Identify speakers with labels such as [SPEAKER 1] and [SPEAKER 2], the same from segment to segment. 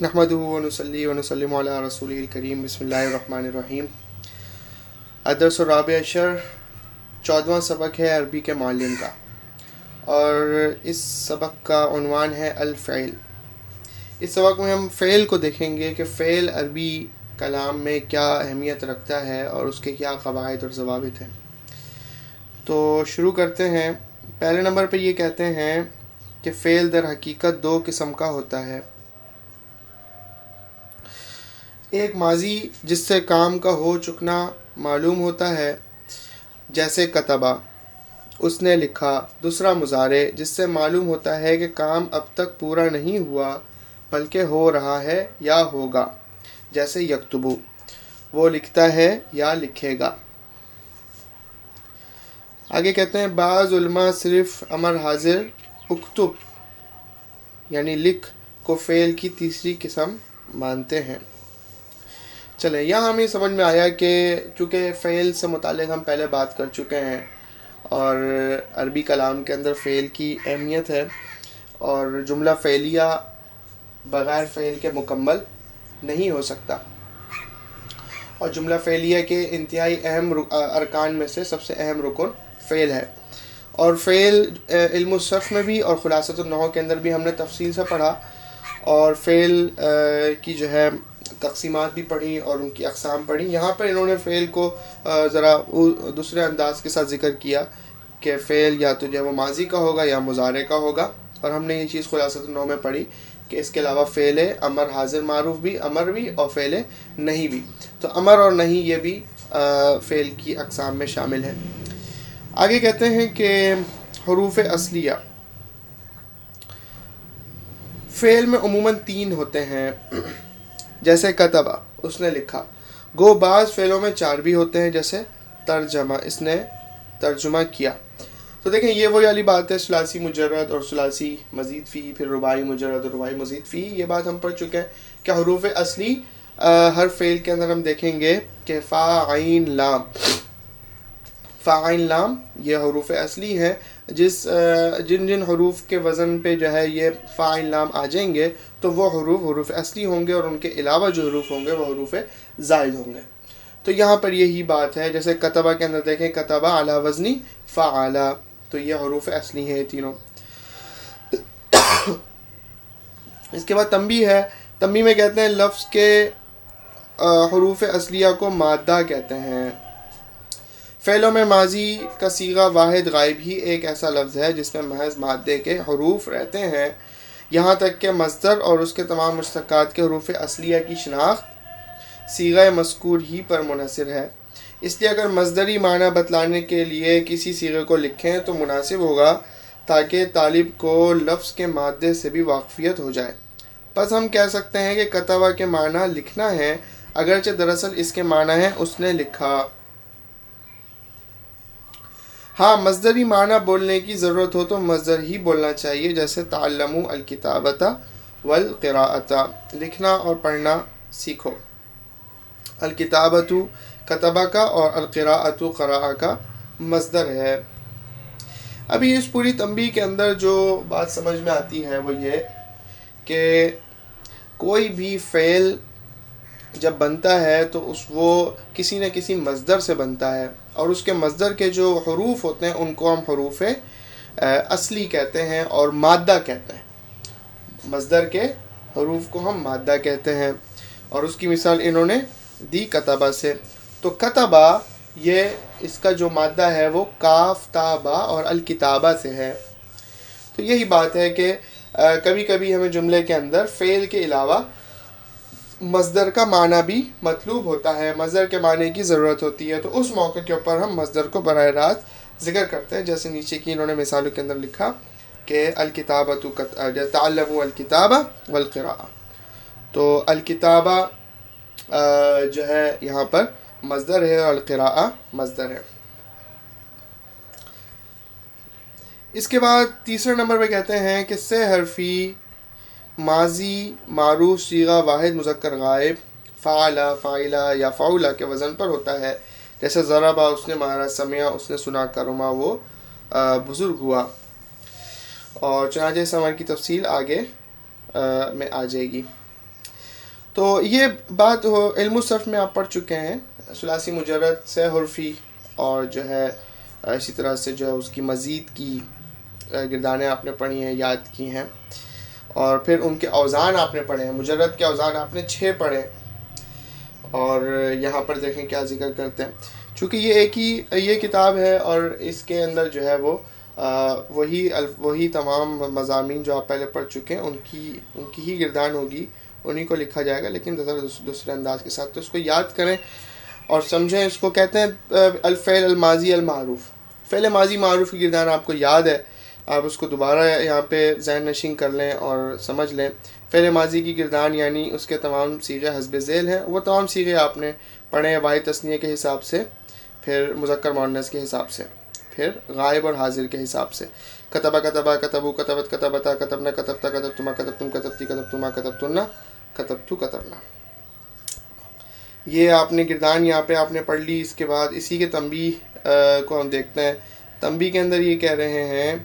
[SPEAKER 1] نحمدہ ونصلی ونسلم علی رسولہ الکریم بسم اللہ الرحمن الرحیم۔ الدرس الرابع عشر 14واں سبق ہے عربی کے معلم کا، اور اس سبق کا عنوان ہے الفعل۔ اس سبق میں ہم فعل کو دیکھیں گے کہ فعل عربی کلام میں کیا اہمیت رکھتا ہے اور اس کے کیا قواعد اور ضوابط ہیں۔ تو شروع کرتے ہیں۔ پہلے نمبر پہ یہ کہتے ہیں کہ فعل در حقیقت دو قسم کا ہوتا ہے، ایک ماضی جس سے کام کا ہو چکنا معلوم ہوتا ہے جیسے کتبہ اس نے لکھا، دوسرا مضارع جس سے معلوم ہوتا ہے کہ کام اب تک پورا نہیں ہوا بلکہ ہو رہا ہے یا ہوگا جیسے یکتبو وہ لکھتا ہے یا لکھے گا۔ آگے کہتے ہیں بعض علماء صرف امر حاضر اکتب یعنی لکھ کو فعل کی تیسری قسم مانتے ہیں۔ چلیں یہاں ہمیں سمجھ میں آیا کہ چونکہ فعل سے متعلق ہم پہلے بات کر چکے ہیں اور عربی کلام کے اندر فعل کی اہمیت ہے، اور جملہ فعلیہ بغیر فعل کے مکمل نہیں ہو سکتا، اور جملہ فعلیہ کے انتہائی اہم ارکان میں سے سب سے اہم رکن فعل ہے۔ اور فعل علم الصرف میں بھی اور خلاصۃ النحو کے اندر بھی ہم نے تفصیل سے پڑھا، اور فعل کی جو ہے تقسیمات بھی پڑھی اور ان کی اقسام پڑھی۔ یہاں پر انہوں نے فعل کو ذرا دوسرے انداز کے ساتھ ذکر کیا کہ فعل یا تو جو ہے وہ ماضی کا ہوگا یا مضارع کا ہوگا، اور ہم نے یہ چیز خلاصۃ النحو میں پڑھی کہ اس کے علاوہ فعل امر حاضر معروف بھی، امر بھی، اور فعل نہیں بھی۔ تو امر اور نہیں یہ بھی فعل کی اقسام میں شامل ہے۔ آگے کہتے ہیں کہ حروف اصلیہ فعل میں عموماً 3 ہوتے ہیں، جیسے کتبہ اس نے لکھا، گو بعض فعلوں میں 4 بھی ہوتے ہیں جیسے ترجمہ اس نے ترجمہ کیا۔ تو دیکھیں یہ وہی والی بات ہے، ثلاثی مجرد اور ثلاثی مزید فی، پھر رباعی مجرد اور رباعی مزید فی، یہ بات ہم پڑھ چکے ہیں کہ حروف اصلی ہر فعل کے اندر ہم دیکھیں گے کہ فا عین لام، فا عین لام یہ حروف اصلی ہیں، جن حروف کے وزن پہ جو ہے یہ فا عین لام آ جائیں گے تو وہ حروف اصلی ہوں گے، اور ان کے علاوہ جو حروف ہوں گے وہ حروف زائد ہوں گے۔ تو یہاں پر یہی بات ہے، جیسے کتبہ کے اندر دیکھیں کتبہ علی وزنی فعلا، تو یہ حروف اصلی ہیں یہ تینوں۔ اس کے بعد تنبیہ ہے، تنبیہ میں کہتے ہیں لفظ کے حروف اصلیہ کو مادہ کہتے ہیں۔ فعلوں میں ماضی کا صیغہ واحد غائب ہی ایک ایسا لفظ ہے جس میں محض مادے کے حروف رہتے ہیں، یہاں تک کہ مصدر اور اس کے تمام مشتقات کے حروف اصلیہ کی شناخت صیغہ مذکور ہی پر منحصر ہے۔ اس لیے اگر مصدری معنی بتلانے کے لیے کسی صیغے کو لکھیں تو مناسب ہوگا تاکہ طالب کو لفظ کے مادے سے بھی واقفیت ہو جائے۔ پس ہم کہہ سکتے ہیں کہ کتبہ کے معنی لکھنا ہے، اگرچہ دراصل اس کے معنی ہے اس نے لکھا۔ ہاں مصدری معنی بولنے کی ضرورت ہو تو مصدر ہی بولنا چاہیے، جیسے تعلموا الکتابۃ والقراءۃ، لکھنا اور پڑھنا سیکھو۔ الکتابۃ کتبہ کا اور القراءۃ قراء کا مصدر ہے۔ ابھی اس پوری تنبیہ کے اندر جو بات سمجھ میں آتی ہے وہ یہ کہ کوئی بھی فعل جب بنتا ہے تو وہ کسی نہ کسی مصدر سے بنتا ہے، اور اس کے مصدر کے جو حروف ہوتے ہیں ان کو ہم حروف اصلی کہتے ہیں اور مادہ کہتے ہیں۔ مصدر کے حروف کو ہم مادہ کہتے ہیں، اور اس کی مثال انہوں نے دی کتبہ سے۔ تو کتبہ یہ اس کا جو مادہ ہے وہ کاف تا با اور الکتابہ سے ہے۔ تو یہی بات ہے کہ کبھی کبھی ہمیں جملے کے اندر فعل کے علاوہ مصدر کا معنی بھی مطلوب ہوتا ہے، مصدر کے معنی کی ضرورت ہوتی ہے، تو اس موقع کے اوپر ہم مصدر کو براہ راست ذکر کرتے ہیں، جیسے نیچے کی انہوں نے مثالوں کے اندر لکھا کہ الکتابۃ تعلموا الکتابہ والقراءہ۔ تو الکتابہ جو ہے یہاں پر مصدر ہے اور القراءہ مصدر ہے۔ اس کے بعد تیسرے نمبر پہ کہتے ہیں کہ سے حرفی ماضی معروف صیغہ واحد مذکر غائب فعلا فاعلا یا فعولا کے وزن پر ہوتا ہے، جیسے ضربا اس نے مارا، سمعا اس نے سنا، کرما وہ بزرگ ہوا، اور چنانچہ اس عمل کی تفصیل آگے میں آ جائے گی۔ تو یہ بات علم الصرف میں آپ پڑھ چکے ہیں، ثلاثی مجرد سے حرفی، اور جو ہے اسی طرح سے جو ہے اس کی مزید کی گردانیں آپ نے پڑھی ہیں، یاد کی ہیں، اور پھر ان کے اوزان آپ نے پڑھے ہیں۔ مجرد کے اوزان آپ نے 6 پڑھے، اور یہاں پر دیکھیں کیا ذکر کرتے ہیں۔ چونکہ یہ ایک ہی یہ کتاب ہے، اور اس کے اندر جو ہے وہ وہی تمام مضامین جو آپ پہلے پڑھ چکے ہیں ان کی ہی گردان ہوگی، انہی کو لکھا جائے گا، لیکن دوسرے انداز کے ساتھ۔ تو اس کو یاد کریں اور سمجھیں۔ اس کو کہتے ہیں الفعل الماضی المعروف، فعل ماضی معروف کی گردان آپ کو یاد ہے، آپ اس کو دوبارہ یہاں پہ ذہن نشین کر لیں اور سمجھ لیں۔ فعل ماضی کی گردان یعنی اس کے تمام صیغے حسب ذیل ہیں، وہ تمام صیغے آپ نے پڑھے ہیں، واحد تثنیہ کے حساب سے، پھر مذکر مؤنث کے حساب سے، پھر غائب اور حاضر کے حساب سے۔ کتبہ کتبہ، کتبو کتبت، کتبتا کتبنا، کتبتا کتبتما، کتبتم کتبتی، کتبتما کتبتن، کتبتو کتبنا۔ یہ آپ نے گردان یہاں پہ آپ نے پڑھ لی۔ اس کے بعد اسی کے تنبیہ کو ہم دیکھتے ہیں۔ تنبیہ کے اندر یہ کہہ رہے ہیں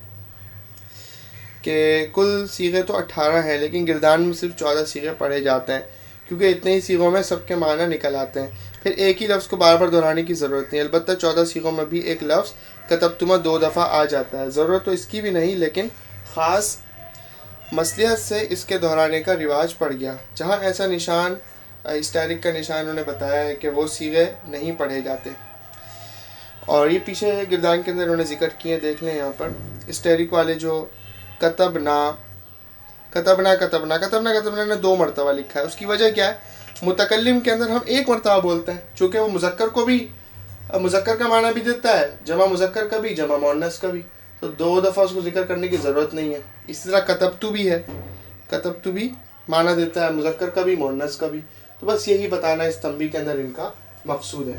[SPEAKER 1] کہ کل صیغے تو 18 ہیں، لیکن گردان میں صرف 14 صیغے پڑھے جاتے ہیں، کیونکہ اتنے ہی صیغوں میں سب کے معنی نکل آتے ہیں، پھر ایک ہی لفظ کو بار بار دہرانے کی ضرورت نہیں۔ البتہ 14 صیغوں میں بھی ایک لفظ کتبتما 2 دفعہ آ جاتا ہے، ضرورت تو اس کی بھی نہیں، لیکن خاص مصلحت سے اس کے دہرانے کا رواج پڑ گیا۔ جہاں ایسا نشان، اسٹیرک کا نشان انہوں نے بتایا ہے کہ وہ صیغے نہیں پڑھے جاتے، اور یہ پیچھے گردان کے اندر انہوں نے ذکر کیے، دیکھ لیں یہاں پر اسٹیرک والے جو کتبنا کتبنا کتبنا کتبنا کتبنا نے 2 مرتبہ لکھا ہے۔ اس کی وجہ کیا ہے؟ متکلم کے اندر ہم 1 مرتبہ بولتے ہیں، چونکہ وہ مذکر کو بھی، مذکر کا معنی بھی دیتا ہے، جمع مذکر کا بھی، جمع مؤنث کا بھی، تو 2 دفعہ اس کو ذکر کرنے کی ضرورت نہیں ہے۔ اسی طرح کتبتو بھی ہے، کتبتو بھی معنی دیتا ہے مذکر کا بھی، مؤنث کا بھی۔ تو بس یہی بتانا اس تنبیہ کے اندر ان کا مقصود ہے۔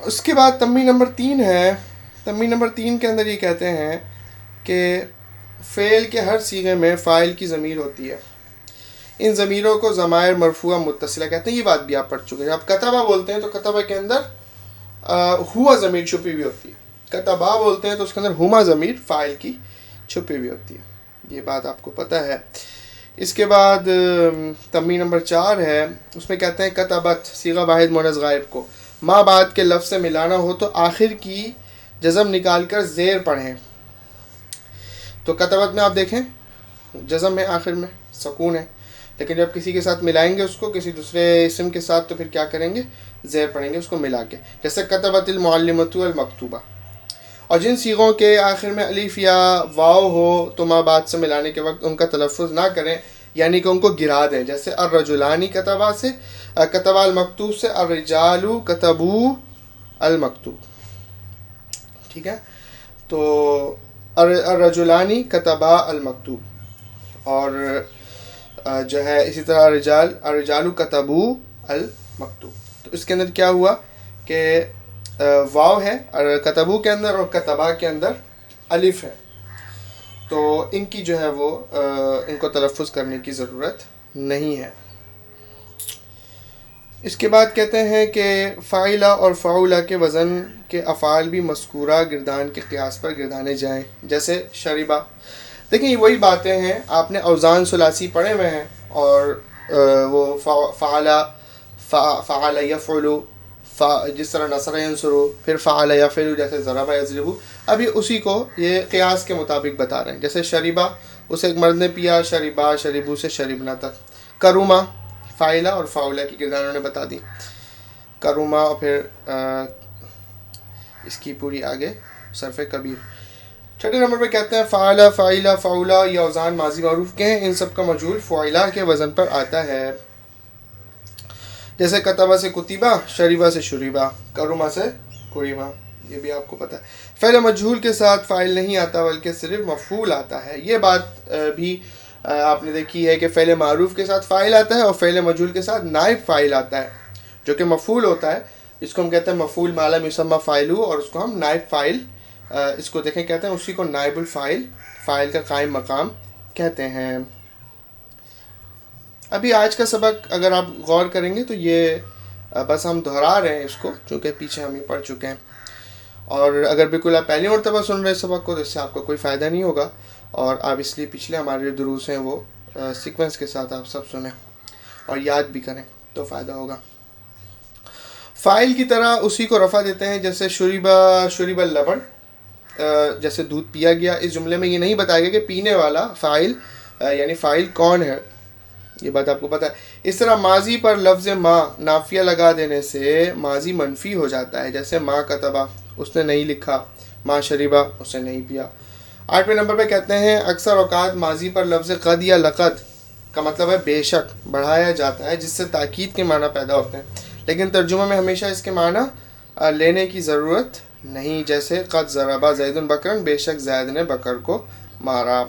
[SPEAKER 1] اس کے بعد تنبیہ نمبر 3 ہے۔ تنبیہ نمبر 3 کے اندر یہ کہتے ہیں کہ فعل کے ہر صیغے میں فاعل کی ضمیر ہوتی ہے، ان ضمیروں کو ضمائر مرفوعہ متصلہ کہتے ہیں۔ یہ بات بھی آپ پڑھ چکے ہیں۔ آپ کتبہ بولتے ہیں تو کتبہ کے اندر ہوا ضمیر چھپی ہوئی ہوتی ہے، کتبہ بولتے ہیں تو اس کے اندر ہما ضمیر فاعل کی چھپی ہوئی ہوتی ہے، یہ بات آپ کو پتہ ہے۔ اس کے بعد تنبیہ نمبر 4 ہے، اس میں کہتے ہیں کتبت صیغہ واحد مونث غائب کو ما بعد کے لفظ سے ملانا ہو تو آخر کی جزم نکال کر زیر پڑھیں۔ تو کتبت میں آپ دیکھیں جزم ہے، آخر میں سکون ہے، لیکن جب کسی کے ساتھ ملائیں گے اس کو کسی دوسرے اسم کے ساتھ تو پھر کیا کریں گے؟ زیر پڑھیں گے اس کو ملا کے، جیسے کتبت المعلمۃ المکتوبہ۔ اور جن صیغوں کے آخر میں الف یا واو ہو تو ما بعد سے ملانے کے وقت ان کا تلفظ نہ کریں، یعنی کہ ان کو گرا دیں، جیسے الرجلانی کتبہ سے، کتبہ المکتوب سے الرجال کتبو المکتوب، ٹھیک ہے؟ تو الرجلانی کتبہ المکتوب، اور جو ہے اسی طرح الرجال کتبو المکتوب۔ تو اس کے اندر کیا ہوا کہ واو ہے کتبو کے اندر اور کتبہ کے اندر الف ہے، تو ان کی جو ہے وہ ان کو تلفظ کرنے کی ضرورت نہیں ہے۔ اس کے بعد کہتے ہیں کہ فاعلہ اور فعولہ کے وزن کے افعال بھی مذکورہ گردان کے قیاس پر گردانے جائیں، جیسے شربہ۔ دیکھیں یہ وہی باتیں ہیں، آپ نے اوزان ثلاثی پڑھے ہوئے ہیں، اور وہ فعل یفعل، جس طرح نصر ینصر، پھر فعل یفعل جیسے ضرب یضرب، ابھی اسی کو یہ قیاس کے مطابق بتا رہے ہیں۔ جیسے شربہ اسے ایک مرد نے پیا، شربا شربو سے شربنا تک۔ کروما فاعلہ اور فاعلہ کی گردان انہوں نے بتا دی، کروما، اور پھر اس کی پوری آگے صرف کبیر۔ چھٹے نمبر پہ کہتے ہیں فعلہ فاعلہ فعولہ، یہ اوزان ماضی معروف کے ہیں، ان سب کا مجہول فعلہ کے وزن پر آتا ہے، جیسے کتبہ سے کتبہ، شریبہ سے شریبہ، کروما سے کریما، یہ بھی آپ کو پتہ ہے۔ فعل مجہول کے ساتھ فاعل نہیں آتا بلکہ صرف مفعول آتا ہے، یہ بات بھی آپ نے دیکھی ہے کہ فعل معروف کے ساتھ فاعل آتا ہے اور فعل مجہول کے ساتھ نائب فاعل آتا ہے جو کہ مفعول ہوتا ہے، اس کو ہم کہتے ہیں مفعول ما لم یسمى فاعلہ، اور اس کو ہم نائب فاعل، اس کو دیکھیں کہتے ہیں اسی کو نائب الفاعل، فاعل کا قائم مقام کہتے ہیں۔ ابھی آج کا سبق اگر آپ غور کریں گے تو یہ بس ہم دہرا رہے ہیں اس کو، چونکہ پیچھے ہم یہ پڑھ چکے ہیں، اور اگر بالکل آپ پہلی مرتبہ سن رہے سبق کو تو اس سے آپ کو کوئی فائدہ نہیں ہوگا، اور آپ اس لیے پچھلے ہمارے جو دروس ہیں وہ سیکوینس کے ساتھ آپ سب سنیں اور یاد بھی کریں تو فائدہ ہوگا. فاعل کی طرح اسی کو رفع دیتے ہیں جیسے شریب اللبن، جیسے دودھ پیا گیا. اس جملے میں یہ نہیں بتایا گیا کہ پینے والا فاعل یعنی فاعل کون ہے، یہ بات آپ کو پتہ ہے. اس طرح ماضی پر لفظ ما نافیہ لگا دینے سے ماضی منفی ہو جاتا ہے، جیسے ما کتبہ اس نے نہیں لکھا، ما شریبہ اس نے نہیں پیا. 8ویں نمبر پہ کہتے ہیں اکثر اوقات ماضی پر لفظ قد یا لقد کا مطلب ہے بے شک بڑھایا جاتا ہے، جس سے تاکید کے معنی پیدا ہوتے ہیں، لیکن ترجمہ میں ہمیشہ اس کے معنی لینے کی ضرورت نہیں، جیسے قد ضربہ زید بکرن، بے شک زید نے بکر کو مارا.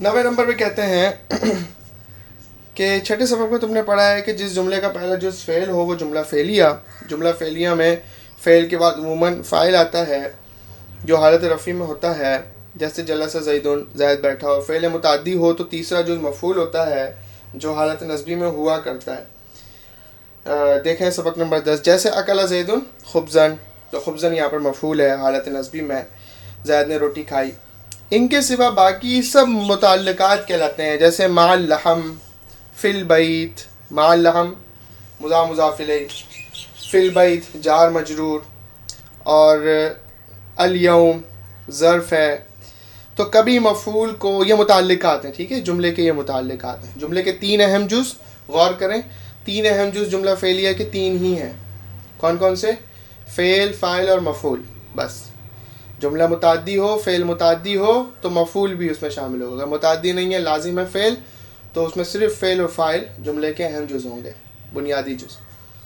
[SPEAKER 1] 9ویں نمبر پہ کہتے ہیں کہ چھٹے سبق میں تم نے پڑھا ہے کہ جس جملے کا پہلا جز فعل ہو وہ جملہ فعلیہ. جملہ فعلیہ میں فعل کے بعد عموماً فاعل آتا ہے جو حالت رفع میں ہوتا ہے، جیسے جلس زیدن زید بیٹھا ہو. فعل متعدی ہو تو تیسرا جز مفعول ہوتا ہے جو حالت نصبی میں ہوا کرتا ہے. دیکھیں سبق نمبر 10، جیسے اکل زیدن خبزن، تو خبزن یہاں پر مفعول ہے حالت نصبی میں، زید نے روٹی کھائی. ان کے سوا باقی سب متعلقات کہلاتے ہیں، جیسے مع اللحم، فی البیت، مع اللحم مضاف الیہ، فی البیت جار مجرور، اور الیوم ظرف ہے. تو کبھی مفعول کو، یہ متعلقات ہیں، ٹھیک ہے، جملے کے یہ متعلقات ہیں. جملے کے 3 اہم جز غور کریں، 3 اہم جز جملہ فعلیہ کے 3 ہی ہیں. کون کون سے؟ فعل، فاعل اور مفعول. بس جملہ متعدی ہو، فعل متعدی ہو تو مفعول بھی اس میں شامل ہوگا. اگر متعدی نہیں ہے، لازم ہے فعل، تو اس میں صرف فعل اور فاعل جملے کے اہم جز ہوں گے، بنیادی جز،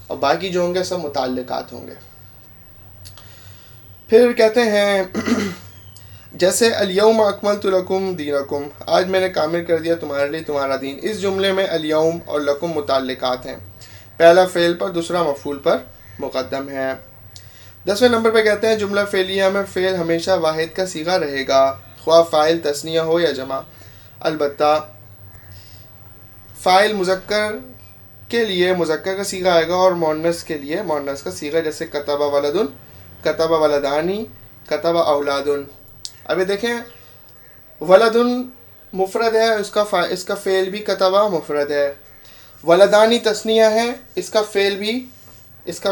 [SPEAKER 1] اور باقی جو ہوں گے سب متعلقات ہوں گے. پھر کہتے ہیں جیسے الیوم اکملت لکم دینکم، آج میں نے کامل کر دیا تمہارے لیے تمہارا دین. اس جملے میں الیوم اور لکم متعلقات ہیں، پہلا فعل پر دوسرا مفعول پر مقدم ہے. 10ویں نمبر پہ کہتے ہیں جملہ فعلیہ میں فعل ہمیشہ واحد کا صیغہ رہے گا، خواہ فاعل تثنیہ ہو یا جمع. البتہ فاعل مذکر کے لیے مذکر کا صیغہ آئے گا اور مؤنث کے لیے مؤنث کا صیغہ، جیسے کتب ولدن، کتب ولدانی، کتب اولادن. ابھی دیکھیں ولدن مفرد ہے، اس کا فعل بھی کتبہ مفرد ہے. ولدانی تثنیہ ہے، اس کا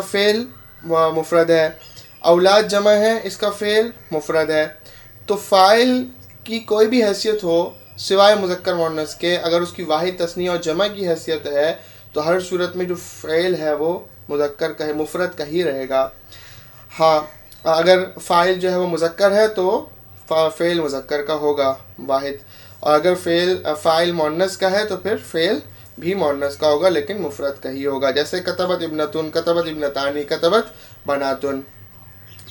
[SPEAKER 1] فعل مفرد ہے. اولاد جمع ہے، اس کا فعل مفرد ہے. تو فاعل کی کوئی بھی حیثیت ہو سوائے مذکر مؤنث کے، اگر اس کی واحد تثنیہ اور جمع کی حیثیت ہے تو ہر صورت میں جو فعل ہے وہ مذکر کا ہے، مفرد کا ہی رہے گا. ہاں اگر فاعل جو ہے وہ مذکر ہے تو فعل مذکر کا ہوگا واحد، اور اگر فاعل مؤنث کا ہے تو پھر فعل بھی مؤنث کا ہوگا لیکن مفرد کا ہی ہوگا. جیسے کتبت ابنتن، کتبت ابنتانی، کتبت بناتن.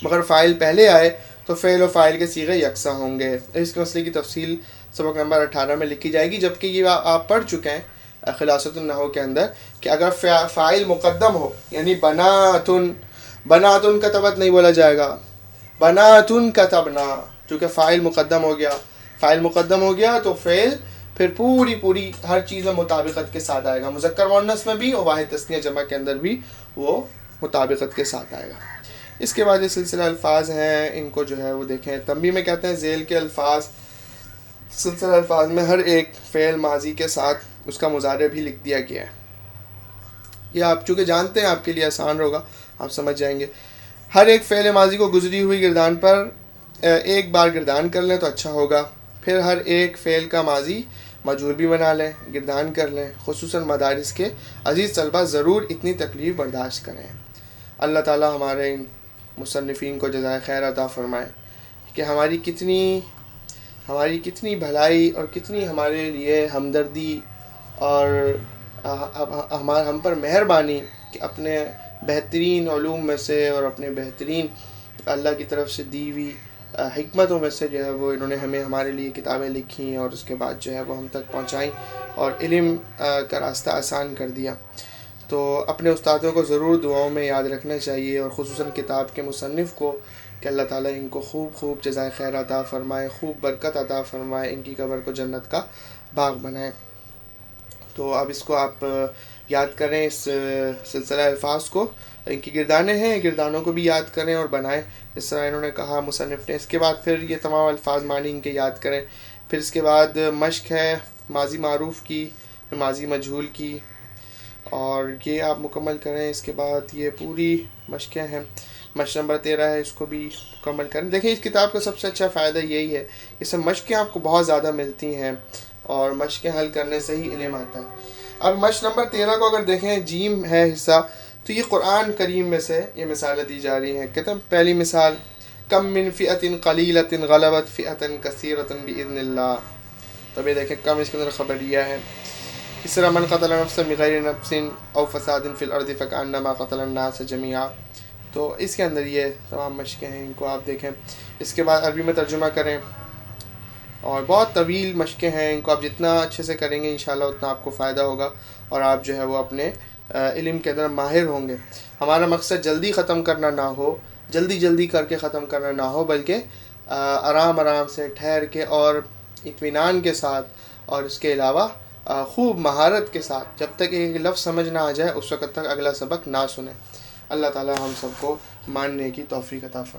[SPEAKER 1] مگر فاعل پہلے آئے تو فعل و فاعل کے صیغے یکساں ہوں گے. اس کے مسئلے کی تفصیل سبق نمبر 18 میں لکھی جائے گی، جبکہ یہ آپ پڑھ چکے ہیں خلاصۃ النحو کے اندر کہ اگر فاعل مقدم ہو، یعنی بناتن کتبت نہیں بولا جائے گا، بناتن کتبنا، چونکہ فاعل مقدم ہو گیا تو فعل پھر پوری ہر چیز میں مطابقت کے ساتھ آئے گا، مذکر مؤنث میں بھی اور واحد تثنیہ جمع کے اندر بھی وہ مطابقت کے ساتھ آئے گا. اس کے بعد یہ سلسلہ الفاظ ہیں، ان کو جو ہے وہ دیکھیں. تنبیہ میں کہتے ہیں ذیل کے الفاظ، سلسلہ الفاظ میں ہر ایک فعل ماضی کے ساتھ اس کا مضارع بھی لکھ دیا گیا ہے. یہ آپ چونکہ جانتے ہیں آپ کے لیے آسان ہوگا، آپ سمجھ جائیں گے. ہر ایک فعل ماضی کو گزری ہوئی گردان پر ایک بار گردان کر لیں تو اچھا ہوگا. پھر ہر ایک فعل کا ماضی مجہول بھی بنا لیں، گردان کر لیں. خصوصاً مدارس کے عزیز طلبہ ضرور اتنی تکلیف برداشت کریں. اللہ تعالی ہمارے ان مصنفین کو جزائے خیر عطا فرمائے کہ ہماری کتنی بھلائی اور کتنی ہمارے لیے ہمدردی اور ہم پر مہربانی کہ اپنے بہترین علوم میں سے اور اپنے بہترین اللہ کی طرف سے دی ہوئی حکمتوں میں سے جو ہے وہ انہوں نے ہمارے لیے کتابیں لکھی اور اس کے بعد جو ہے وہ ہم تک پہنچائیں اور علم کا راستہ آسان کر دیا. تو اپنے استادوں کو ضرور دعاؤں میں یاد رکھنا چاہیے، اور خصوصاً کتاب کے مصنف کو کہ اللہ تعالیٰ ان کو خوب جزائے خیر عطا فرمائے، خوب برکت عطا فرمائے، ان کی قبر کو جنت کا باغ بنائے. تو اب اس کو آپ یاد کریں، اس سلسلہ الفاظ کو، ان کی گردانیں ہیں، گردانوں کو بھی یاد کریں اور بنائیں اس طرح انہوں نے کہا مصنف نے. اس کے بعد پھر یہ تمام الفاظ معنی ان کے یاد کریں. پھر اس کے بعد مشق ہے ماضی معروف کی، پھر ماضی مجہول کی، اور یہ آپ مکمل کریں. اس کے بعد یہ پوری مشقیں ہیں. مشق نمبر 13 ہے، اس کو بھی مکمل کریں. دیکھیں اس کتاب کا سب سے اچھا فائدہ یہی ہے، اس سے مشقیں آپ کو بہت زیادہ ملتی ہیں، اور مشقیں حل کرنے سے ہی علم آتا ہے. اب مشق نمبر 13 کو اگر دیکھیں، جیم ہے حصہ، تو یہ قرآن کریم میں سے یہ مثالیں دی جا رہی ہیں. کہتے ہیں پہلی مثال، کم من فئۃ قلیلۃ غلبت فئۃ کثیرۃ باذن اللہ. تب یہ دیکھیں کم اس کے اندر خبریہ ہے. اس طرح من قتل نفسا بغیر نفس او فساد فی الارض فکانما قتل الناس جميعا. تو اس کے اندر یہ تمام مشقیں ہیں، ان کو آپ دیکھیں. اس کے بعد عربی میں ترجمہ کریں، اور بہت طویل مشقیں ہیں، ان کو آپ جتنا اچھے سے کریں گے انشاءاللہ اتنا آپ کو فائدہ ہوگا، اور آپ جو ہے وہ اپنے علم کے اندر ماہر ہوں گے. ہمارا مقصد جلدی ختم کرنا نہ ہو، جلدی کر کے ختم کرنا نہ ہو، بلکہ آرام سے ٹھہر کے اور اطمینان کے ساتھ، اور اس کے علاوہ خوب مہارت کے ساتھ، جب تک ایک لفظ سمجھ نہ آ جائے اس وقت تک اگلا سبق نہ سنیں. اللہ تعالی ہم سب کو ماننے کی توفیق عطا فرمائے.